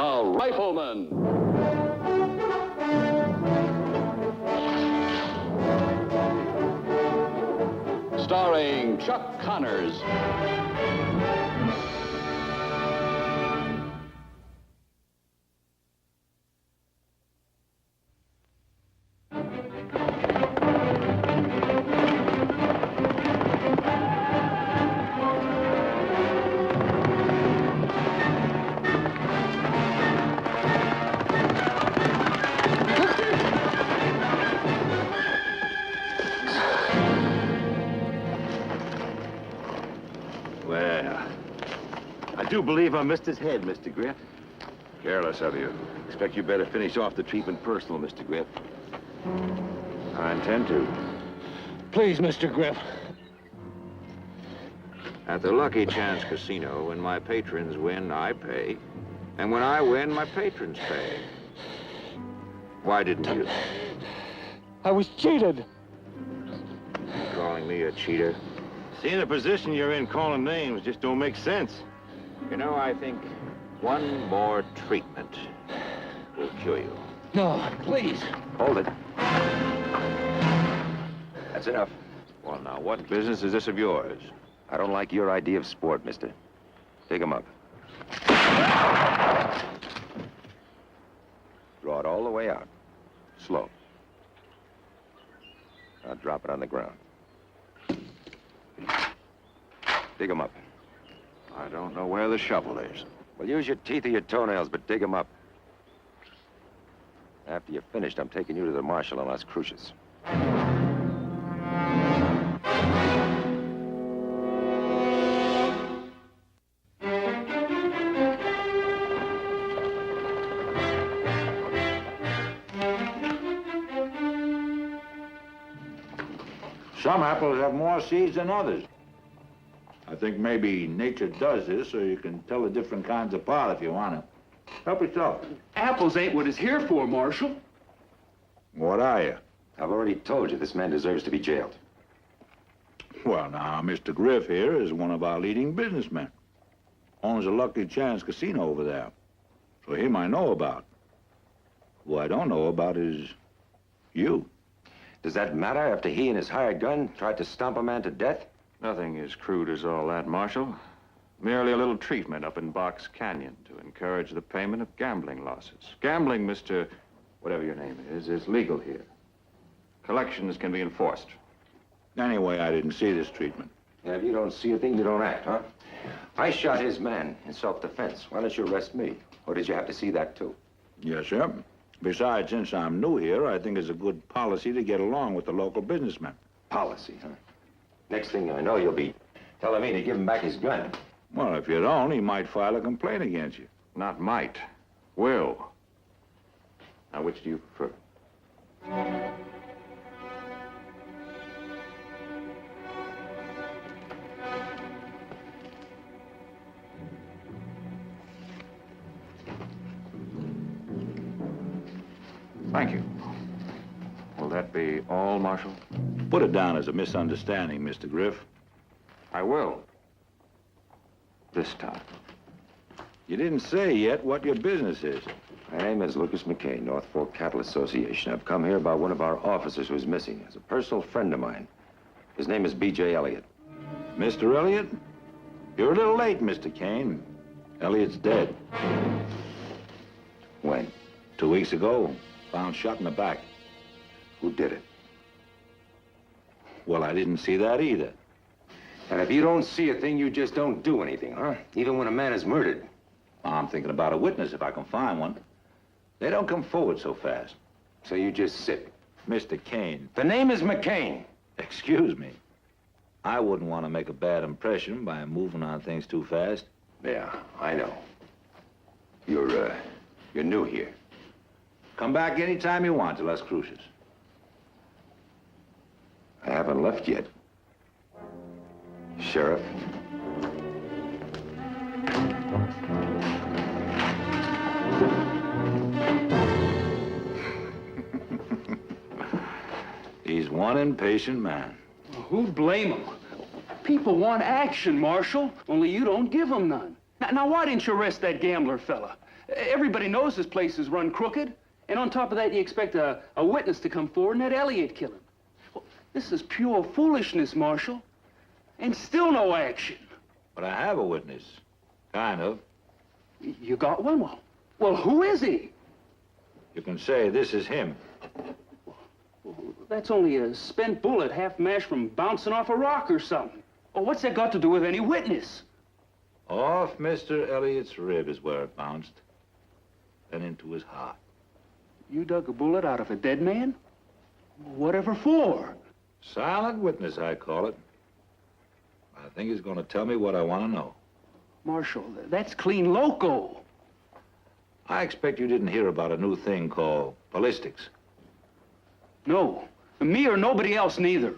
The Rifleman. Starring Chuck Connors. I do believe I missed his head, Mr. Griff. Careless of you. Expect you better finish off the treatment personal, Mr. Griff. I intend to. Please, Mr. Griff. At the Lucky Chance Casino, when my patrons win, I pay. And when I win, my patrons pay. Why didn't you? I was cheated. Calling me a cheater? Seeing the position you're in, calling names just don't make sense. You know, I think one more treatment will cure you. No, please. Hold it. That's enough. Well, now, what business is this of yours? I don't like your idea of sport, mister. Pick him up. Draw it all the way out. Slow. Now drop it on the ground. Dig him up. I don't know where the shovel is. Well, use your teeth or your toenails, but dig him up. After you're finished, I'm taking you to the marshal on Las Cruces. Some apples have more seeds than others. I think maybe nature does this so you can tell the different kinds apart if you want to. Help yourself. Apples ain't what it's here for, Marshal. What are you? I've already told you this man deserves to be jailed. Well, now, Mr. Griff here is one of our leading businessmen. Owns a Lucky Chance casino over there. So him I know about. Who I don't know about is you. Does that matter after he and his hired gun tried to stomp a man to death? Nothing as crude as all that, Marshal. Merely a little treatment up in Box Canyon to encourage the payment of gambling losses. Gambling, Mr. whatever your name is legal here. Collections can be enforced. Anyway, I didn't see this treatment. And if you don't see a thing, you don't act, huh? I shot his man in self-defense. Why don't you arrest me? Or did you have to see that, too? Yes, sir. Besides, since I'm new here, I think it's a good policy to get along with the local businessmen. Policy, huh? Next thing I know, you'll be telling me to give him back his gun. Well, if you don't, he might file a complaint against you. Not might. Will. Now, which do you prefer? Thank you. Will that be all, Marshal? Put it down as a misunderstanding, Mr. Griff. I will. This time. You didn't say yet what your business is. My name is Lucas McKay, North Fork Cattle Association. I've come here about one of our officers who's missing. He's a personal friend of mine. His name is B.J. Elliott. Mr. Elliott? You're a little late, Mr. Kane. Elliott's dead. When? 2 weeks ago. Found shot in the back. Who did it? Well, I didn't see that either. And if you don't see a thing, you just don't do anything, huh? Even when a man is murdered. I'm thinking about a witness if I can find one. They don't come forward so fast. So you just sit. Mr. Kane. The name is McCain. Excuse me. I wouldn't want to make a bad impression by moving on things too fast. Yeah, I know. You're new here. Come back anytime you want to Las Cruces. I haven't left yet. Sheriff. He's one impatient man. Who'd blame him? People want action, Marshal, only you don't give them none. Now, why didn't you arrest that gambler fella? Everybody knows this place is run crooked. And on top of that, you expect a witness to come forward and that Elliott killing. Well, this is pure foolishness, Marshal. And still no action. But I have a witness. Kind of. You got one? Well, who is he? You can say this is him. That's only a spent bullet, half mashed from bouncing off a rock or something. Oh, what's that got to do with any witness? Off Mr. Elliott's rib is where it bounced. Then into his heart. You dug a bullet out of a dead man? Whatever for? Silent witness, I call it. I think he's going to tell me what I want to know. Marshal, that's clean loco. I expect you didn't hear about a new thing called ballistics. No. Me or nobody else neither.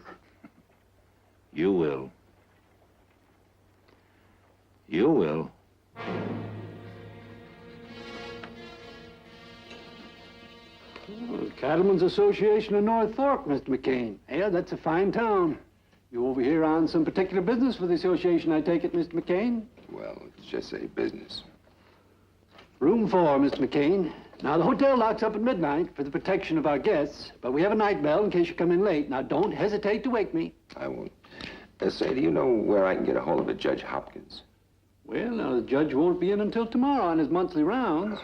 You will. You will. The Cattlemen's Association of North Fork, Mr. McCain. Yeah, that's a fine town. You over here on some particular business for the association, I take it, Mr. McCain? Well, it's just a business. Room 4, Mr. McCain. Now, the hotel locks up at midnight for the protection of our guests, but we have a night bell in case you come in late. Now, don't hesitate to wake me. I won't. Say, do you know where I can get a hold of a Judge Hopkins? Well, now, the judge won't be in until tomorrow on his monthly rounds.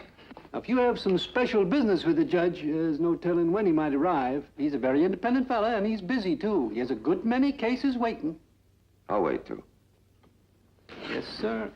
Now, if you have some special business with the judge, there's no telling when he might arrive. He's a very independent fella, and he's busy, too. He has a good many cases waiting. I'll wait, too. Yes, sir.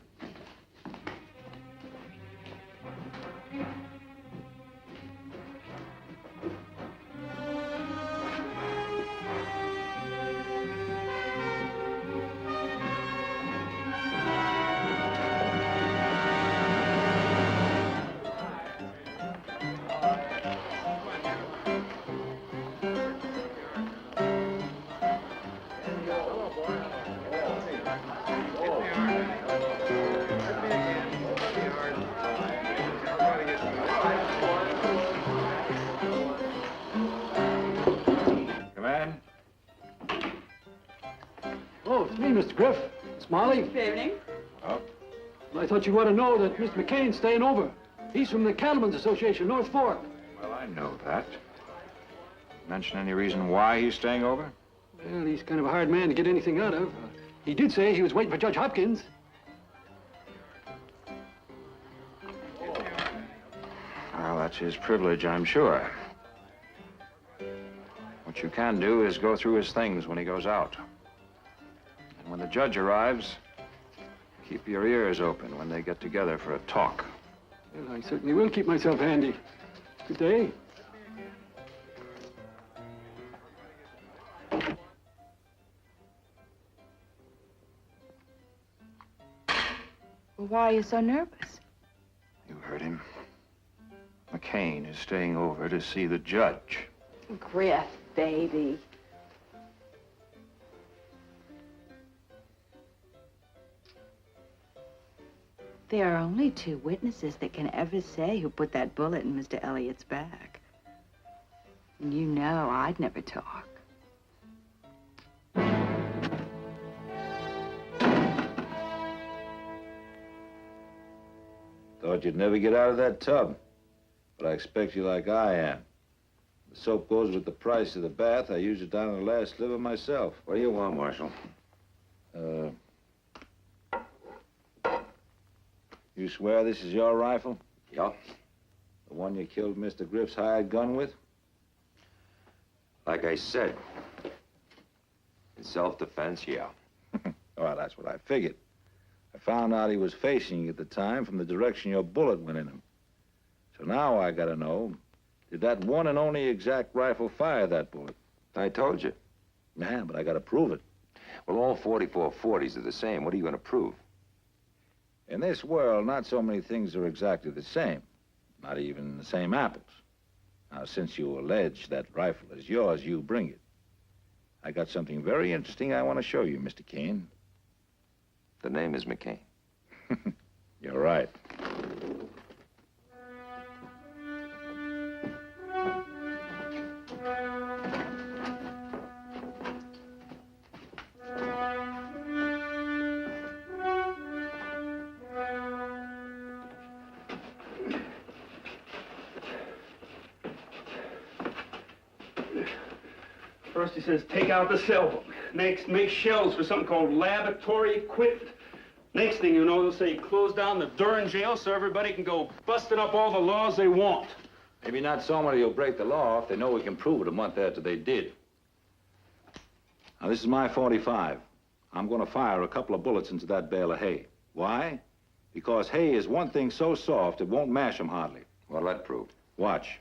Oh, it's me, Mr. Griff. It's Molly. Good evening. Oh? Well, I thought you'd want to know that Mr. McCain's staying over. He's from the Cattlemen's Association, North Fork. Well, I know that. Mention any reason why he's staying over? Well, he's kind of a hard man to get anything out of. He did say he was waiting for Judge Hopkins. Well, that's his privilege, I'm sure. What you can do is go through his things when he goes out. And when the judge arrives, keep your ears open when they get together for a talk. Well, I certainly will keep myself handy. Good day. Well, why are you so nervous? You heard him. McCain is staying over to see the judge. Griff, baby. There are only two witnesses that can ever say who put that bullet in Mr. Elliott's back. And you know I'd never talk. Thought you'd never get out of that tub. But I expect you like I am. The soap goes with the price of the bath. I use it down to the last sliver myself. What do you want, Marshal? You swear this is your rifle? Yeah. The one you killed Mr. Griff's hired gun with? Like I said, in self-defense, yeah. Well, that's what I figured. I found out he was facing you at the time from the direction your bullet went in him. So now I gotta know, did that one and only exact rifle fire that bullet? I told you. Yeah, but I gotta prove it. Well, all 44 40s are the same. What are you going to prove? In this world, not so many things are exactly the same. Not even the same apples. Now, since you allege that rifle is yours, you bring it. I got something very interesting I want to show you, Mr. Kane. The name is McCain. You're right. First he says, take out the cell phone. Next, make shells for something called laboratory equipment. Next thing you know, they'll say close down the Durham jail so everybody can go busting up all the laws they want. Maybe not so many will break the law if they know we can prove it a month after they did. Now, this is my 45. I'm going to fire a couple of bullets into that bale of hay. Why? Because hay is one thing so soft it won't mash them hardly. What'll that prove? Watch.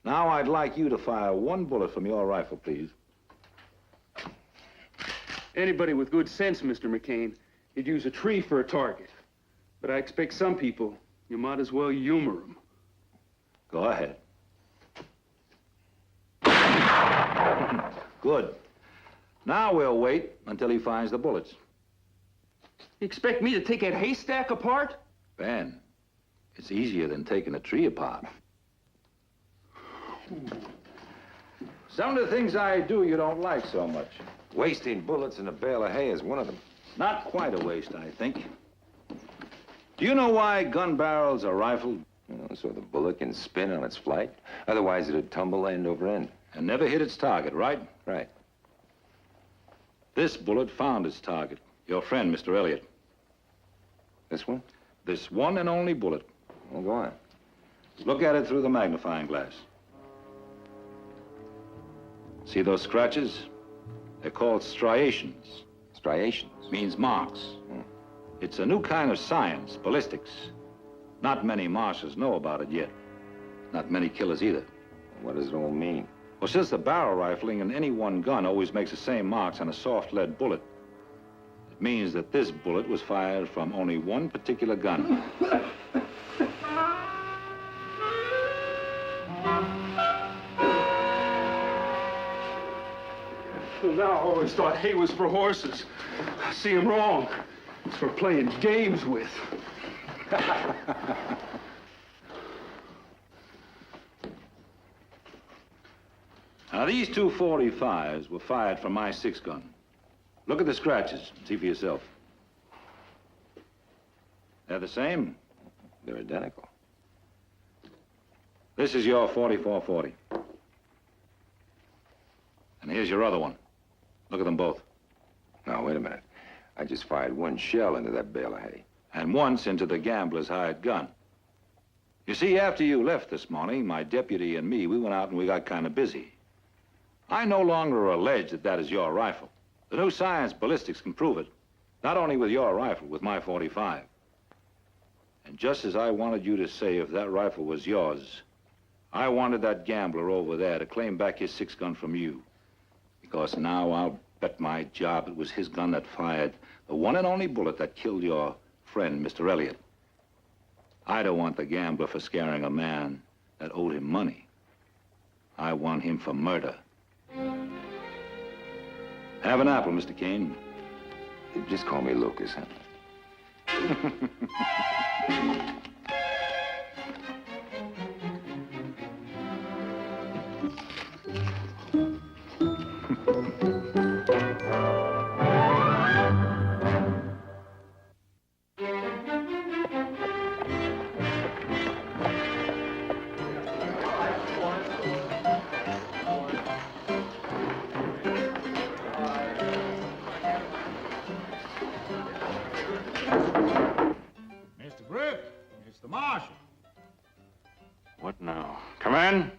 Now I'd like you to fire one bullet from your rifle, please. Anybody with good sense, Mr. McCain, you'd use a tree for a target. But I expect some people, you might as well humor them. Go ahead. Good. Now we'll wait until he finds the bullets. You expect me to take that haystack apart? Ben, it's easier than taking a tree apart. Some of the things I do you don't like so much. Wasting bullets in a bale of hay is one of them. Not quite a waste, I think. Do you know why gun barrels are rifled? So the bullet can spin on its flight. Otherwise, it'd tumble end over end. And never hit its target, right? Right. This bullet found its target. Your friend, Mr. Elliot. This one? This one and only bullet. Well, go on. Look at it through the magnifying glass. See those scratches? They're called striations. Striations? Means marks. It's a new kind of science, ballistics. Not many marshals know about it yet. Not many killers either. What does it all mean? Well, since the barrel rifling in any one gun always makes the same marks on a soft lead bullet, it means that this bullet was fired from only one particular gun. Well, now I always thought hay was for horses. I see I'm wrong. It's for playing games with. Now, these two 45s were fired from my 6-gun. Look at the scratches. See for yourself. They're the same. They're identical. This is your 44-40. And here's your other one. Look at them both. Now, wait a minute. I just fired one shell into that bale of hay. And once into the gambler's hired gun. You see, after you left this morning, my deputy and me, we went out and we got kind of busy. I no longer allege that that is your rifle. The new science ballistics can prove it. Not only with your rifle, with my 45. And just as I wanted you to say if that rifle was yours, I wanted that gambler over there to claim back his 6-gun from you. Because now I'll bet my job it was his gun that fired the one and only bullet that killed your friend, Mr. Elliot. I don't want the gambler for scaring a man that owed him money. I want him for murder. Have an apple, Mr. Kane. Just call me Lucas, huh? Mr. Griff, it's the marshal. What now? Come in.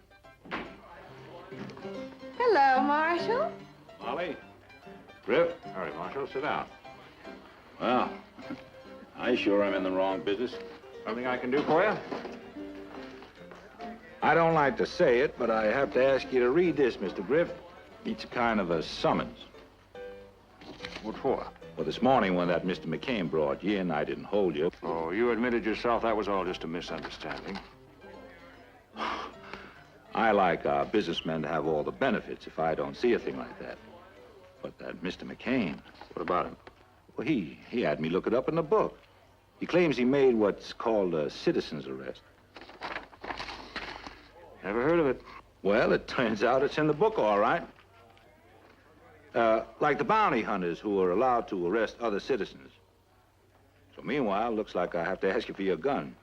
Hello, Marshal. Molly? Griff? Hurry, Marshal, sit down. Well, I sure am in the wrong business. Something I can do for you? I don't like to say it, but I have to ask you to read this, Mr. Griff. It's kind of a summons. What for? Well, this morning when that Mr. McCain brought you in, I didn't hold you. Oh, you admitted yourself that was all just a misunderstanding. I like our businessmen to have all the benefits if I don't see a thing like that. But that Mr. McCain, What about him? well, he had me look it up in the book. He claims he made what's called a citizen's arrest. Never heard of it. Well, it turns out it's in the book, all right. Like the bounty hunters who are allowed to arrest other citizens. So meanwhile, looks like I have to ask you for your gun.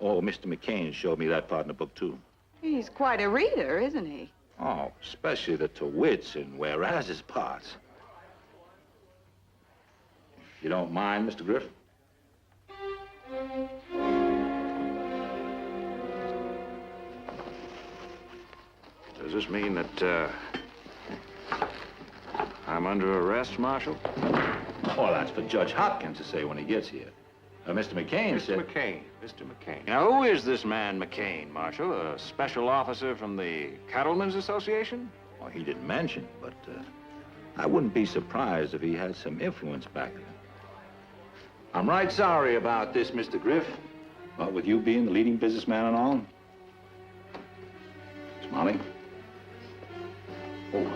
Oh, Mr. McCain showed me that part in the book, too. He's quite a reader, isn't he? Oh, especially the to wits and whereas's parts. If you don't mind, Mr. Griff. Does this mean that, I'm under arrest, Marshal? Oh, that's for Judge Hopkins to say when he gets here. Mr. McCain said... Mr. McCain. Now, who is this man McCain, Marshal? A special officer from the Cattlemen's Association? Well, he didn't mention, but I wouldn't be surprised if he had some influence back then. I'm right sorry about this, Mr. Griff. But with you being the leading businessman and all. Molly? Oh.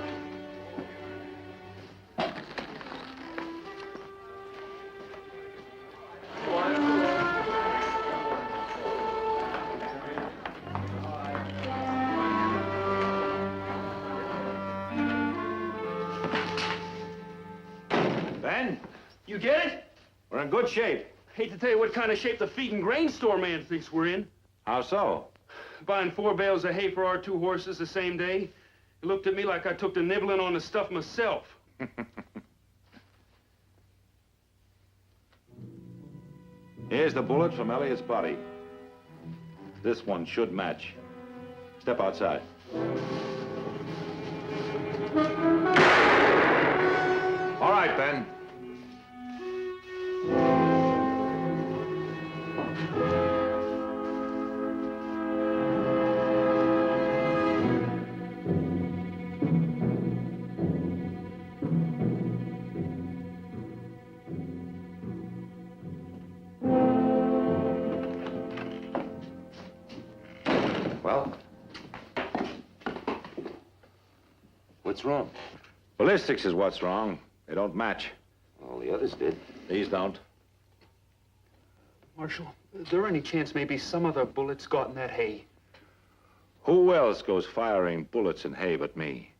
Ben, you get it? We're in good shape. Hate to tell you what kind of shape the feed and grain store man thinks we're in. How so? Buying 4 bales of hay for our 2 horses the same day. He looked at me like I took to nibbling on the stuff myself. Here's the bullet from Elliot's body. This one should match. Step outside. All right, Ben. Well? What's wrong? Ballistics is what's wrong. They don't match. All the others did. These don't. Marshal, is there any chance maybe some other bullets got in that hay? Who else goes firing bullets in hay but me?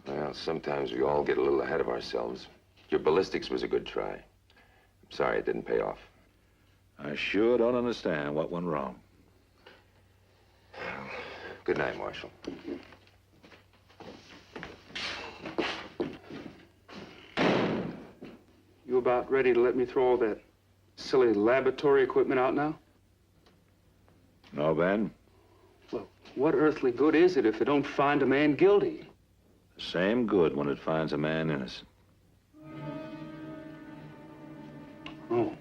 Well, sometimes we all get a little ahead of ourselves. Your ballistics was a good try. I'm sorry it didn't pay off. I sure don't understand what went wrong. Good night, Marshal. You about ready to let me throw all that silly laboratory equipment out now? No, Ben? Well, what earthly good is it if it don't find a man guilty? The same good when it finds a man innocent. Oh.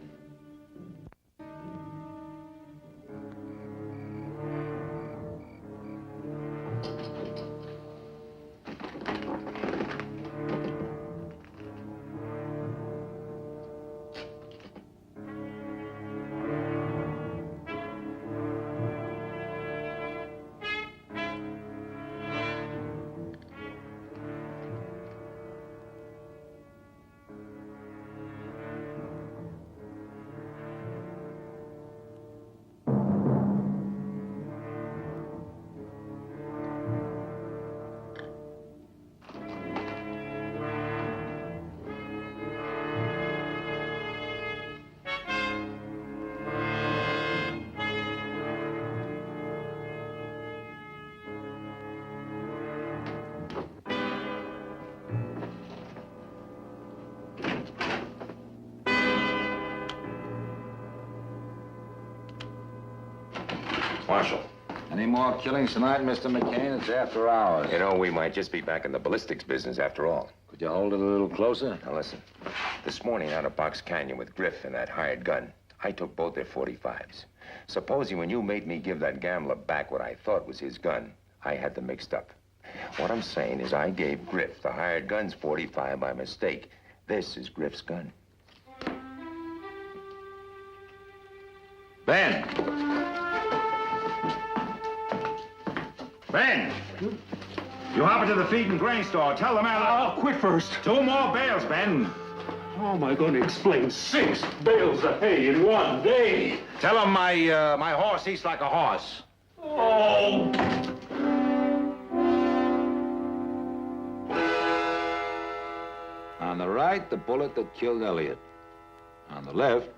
Marshal. Any more killings tonight, Mr. McCain? It's after hours. You know, we might just be back in the ballistics business after all. Could you hold it a little closer? Now, listen. This morning out of Box Canyon with Griff and that hired gun, I took both their .45s. Supposing when you made me give that gambler back what I thought was his gun, I had them mixed up. What I'm saying is I gave Griff the hired gun's .45 by mistake. This is Griff's gun. Ben! Ben! You hop into the feed and grain store. Tell the man... I'll quit first. 2 more bales, Ben. How am I going to explain 6 bales of hay in one day? Tell him my horse eats like a horse. Oh! On the right, the bullet that killed Elliot. On the left,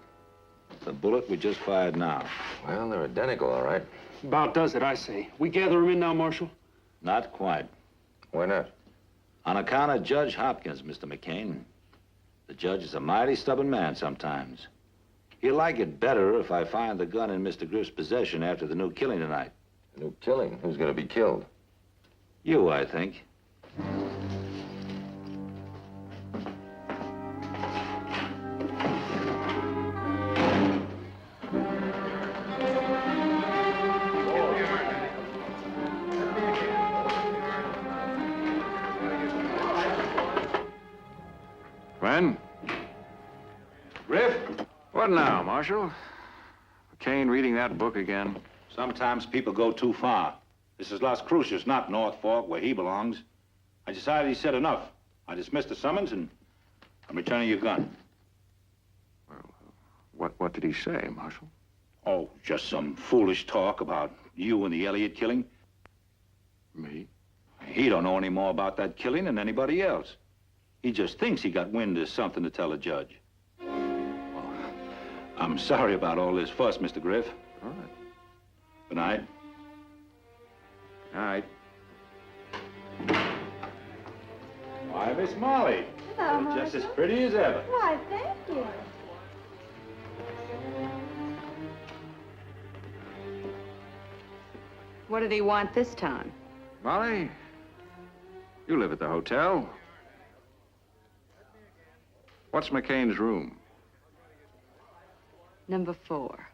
The bullet we just fired now. Well, they're identical, all right. About does it, I say. We gather him in now, Marshal? Not quite. Why not? On account of Judge Hopkins, Mr. McCain. The judge is a mighty stubborn man sometimes. He'll like it better if I find the gun in Mr. Griff's possession after the new killing tonight. A new killing? Who's gonna be killed? You, I think. When? Griff? What now, Marshal? McCain reading that book again? Sometimes people go too far. This is Las Cruces, not North Fork, where he belongs. I decided he said enough. I dismissed the summons, and I'm returning your gun. Well, what did he say, Marshal? Oh, just some foolish talk about you and the Elliott killing. Me? He don't know any more about that killing than anybody else. He just thinks he got wind of something to tell a judge. Well, I'm sorry about all this fuss, Mr. Griff. All right. Good night. All right. Why, Miss Molly. Hello, You're just as Marshal. pretty as ever. Why, thank you. What did he want this time? Molly, you live at the hotel. What's McCain's room? Number 4.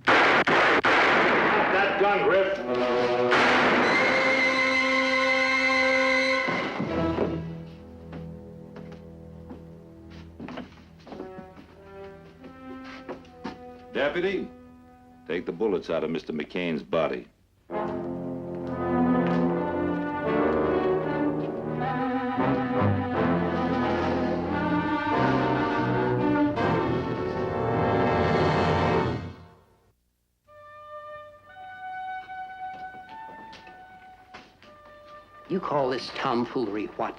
That gun, Griff. Deputy, take the bullets out of Mr. McCain's body. You call this tomfoolery what?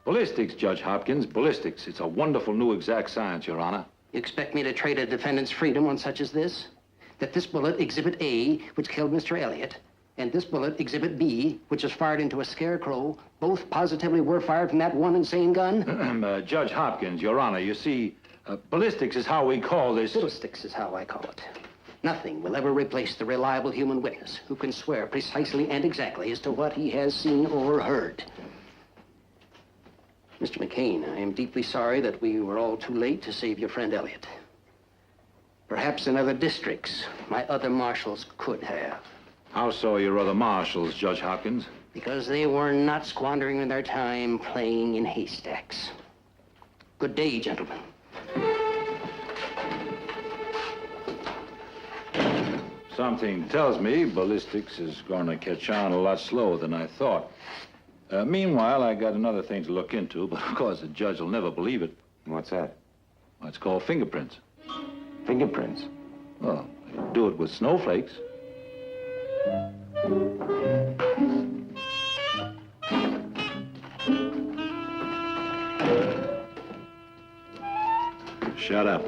Ballistics, Judge Hopkins, ballistics. It's a wonderful new exact science, Your Honor. You expect me to trade a defendant's freedom on such as this? That this bullet, Exhibit A, which killed Mr. Elliott, and this bullet, Exhibit B, which was fired into a scarecrow, both positively were fired from that one insane gun? Judge Hopkins, Your Honor, you see, ballistics is how we call this. Fiddlesticks is how I call it. Nothing will ever replace the reliable human witness who can swear precisely and exactly as to what he has seen or heard. Mr. McCain, I am deeply sorry that we were all too late to save your friend Elliott. Perhaps in other districts, my other marshals could have. How so, your other marshals, Judge Hopkins? Because they were not squandering their time playing in haystacks. Good day, gentlemen. Something tells me ballistics is going to catch on a lot slower than I thought. Meanwhile, I got another thing to look into, but of course the judge will never believe it. What's that? Well, it's called fingerprints. Fingerprints. Well, they do it with snowflakes. Shut up.